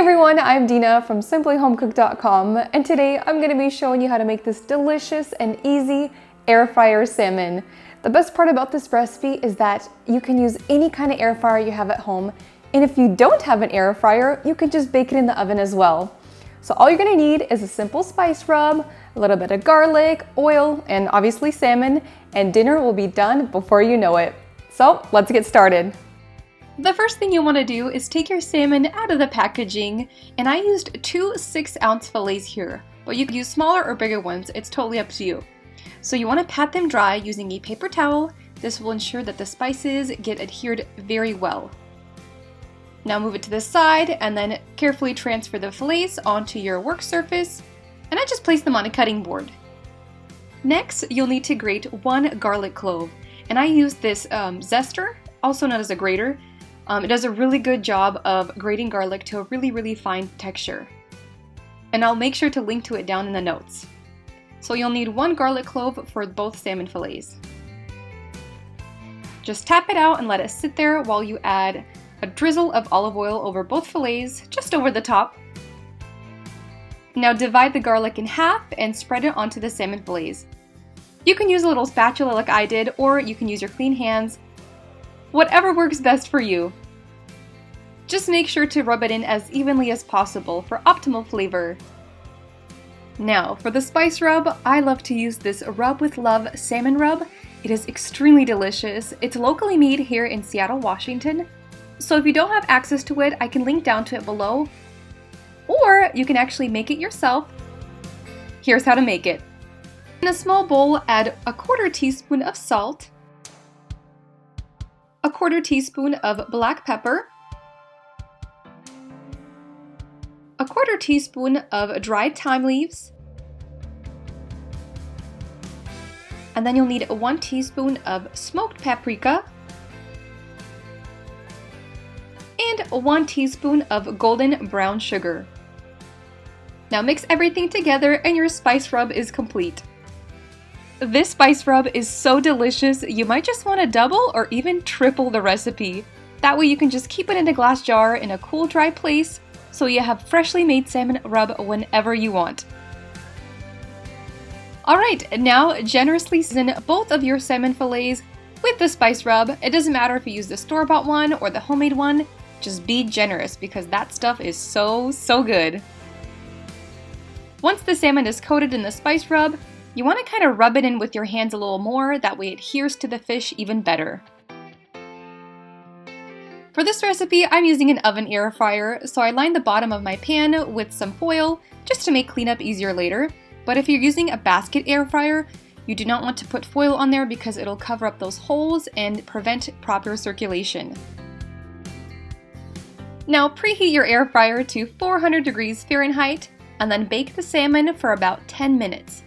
everyone, I'm Dina from simplyhomecooked.com, and today I'm going to be showing you how to make this delicious and easy air fryer salmon. The best part about this recipe is that you can use any kind of air fryer you have at home, and if you don't have an air fryer, you can just bake it in the oven as well. So all you're going to need is a simple spice rub, a little bit of garlic, oil, and obviously salmon, and dinner will be done before you know it. So let's get started. The first thing you want to do is take your salmon out of the packaging, and I used two 6-ounce fillets here, but you can use smaller or bigger ones, it's totally up to you. So you want to pat them dry using a paper towel. This will ensure that the spices get adhered very well. Now move it to the side and then carefully transfer the fillets onto your work surface, and I just place them on a cutting board. Next, you'll need to grate 1 garlic clove, and I use this zester, also known as a grater. It does a really good job of grating garlic to a really fine texture. And I'll make sure to link to it down in the notes. So you'll need 1 garlic clove for both salmon fillets. Just tap it out and let it sit there while you add a drizzle of olive oil over both fillets, just over the top. Now divide the garlic in half and spread it onto the salmon fillets. You can use a little spatula like I did, or you can use your clean hands. Whatever works best for you. Just make sure to rub it in as evenly as possible for optimal flavor. Now, for the spice rub, I love to use this Rub with Love salmon rub. It is extremely delicious. It's locally made here in Seattle, Washington. So if you don't have access to it, I can link down to it below. Or you can actually make it yourself. Here's how to make it. In a small bowl, add a 1/4 teaspoon of salt, a 1/4 teaspoon of black pepper, a 1/4 teaspoon of dried thyme leaves, and then you'll need 1 teaspoon of smoked paprika, and 1 teaspoon of golden brown sugar. Now mix everything together and your spice rub is complete. This spice rub is so delicious, you might just want to double or even triple the recipe. That way you can just keep it in a glass jar in a cool, dry place, so you have freshly made salmon rub whenever you want. Alright, now generously season both of your salmon fillets with the spice rub. It doesn't matter if you use the store-bought one or the homemade one, just be generous because that stuff is so good. Once the salmon is coated in the spice rub, you want to kind of rub it in with your hands a little more, that way it adheres to the fish even better. For this recipe, I'm using an oven air fryer, so I line the bottom of my pan with some foil just to make cleanup easier later. But if you're using a basket air fryer, you do not want to put foil on there because it'll cover up those holes and prevent proper circulation. Now preheat your air fryer to 400 degrees Fahrenheit and then bake the salmon for about 10 minutes.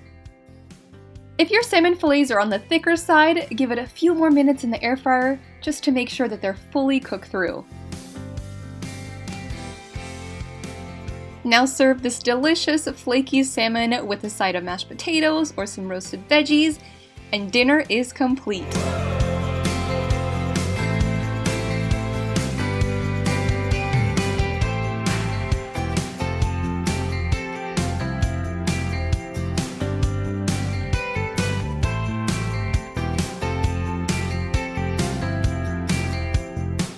If your salmon fillets are on the thicker side, give it a few more minutes in the air fryer just to make sure that they're fully cooked through. Now serve this delicious flaky salmon with a side of mashed potatoes or some roasted veggies, and dinner is complete.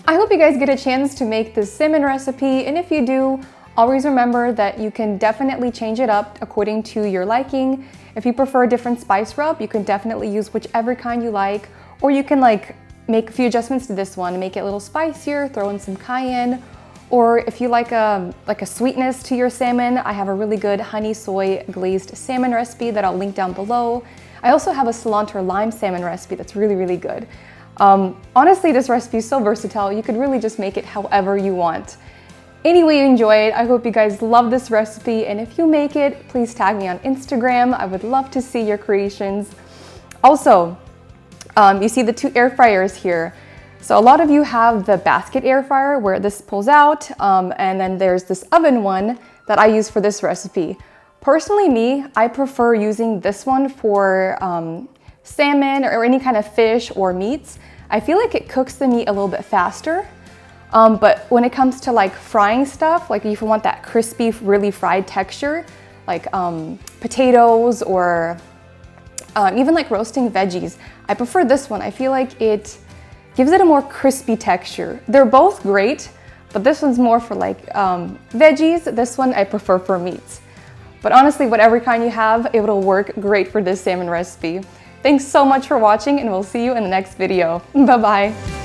I hope you guys get a chance to make this salmon recipe, and if you do, always remember that you can definitely change it up according to your liking. If you prefer a different spice rub, you can definitely use whichever kind you like, or you can make a few adjustments to this one, make it a little spicier, throw in some cayenne, or if you like a sweetness to your salmon, I have a really good honey soy glazed salmon recipe that I'll link down below. I also have a cilantro lime salmon recipe that's really good. Honestly, this recipe is so versatile, you could really just make it however you want. Anyway, you enjoy it. I hope you guys love this recipe, and if you make it, please tag me on Instagram. I would love to see your creations. Also, you see the 2 air fryers here. So a lot of you have the basket air fryer where this pulls out, and then there's this oven one that I use for this recipe. Personally, I prefer using this one for salmon or any kind of fish or meats. I feel like it cooks the meat a little bit faster. But when it comes to like frying stuff, like if you want that crispy, really fried texture, like potatoes or even like roasting veggies, I prefer this one. I feel like it gives it a more crispy texture. They're both great, but this one's more for like veggies. This one I prefer for meats. But honestly, whatever kind you have, it will work great for this salmon recipe. Thanks so much for watching, and we'll see you in the next video. Bye-bye.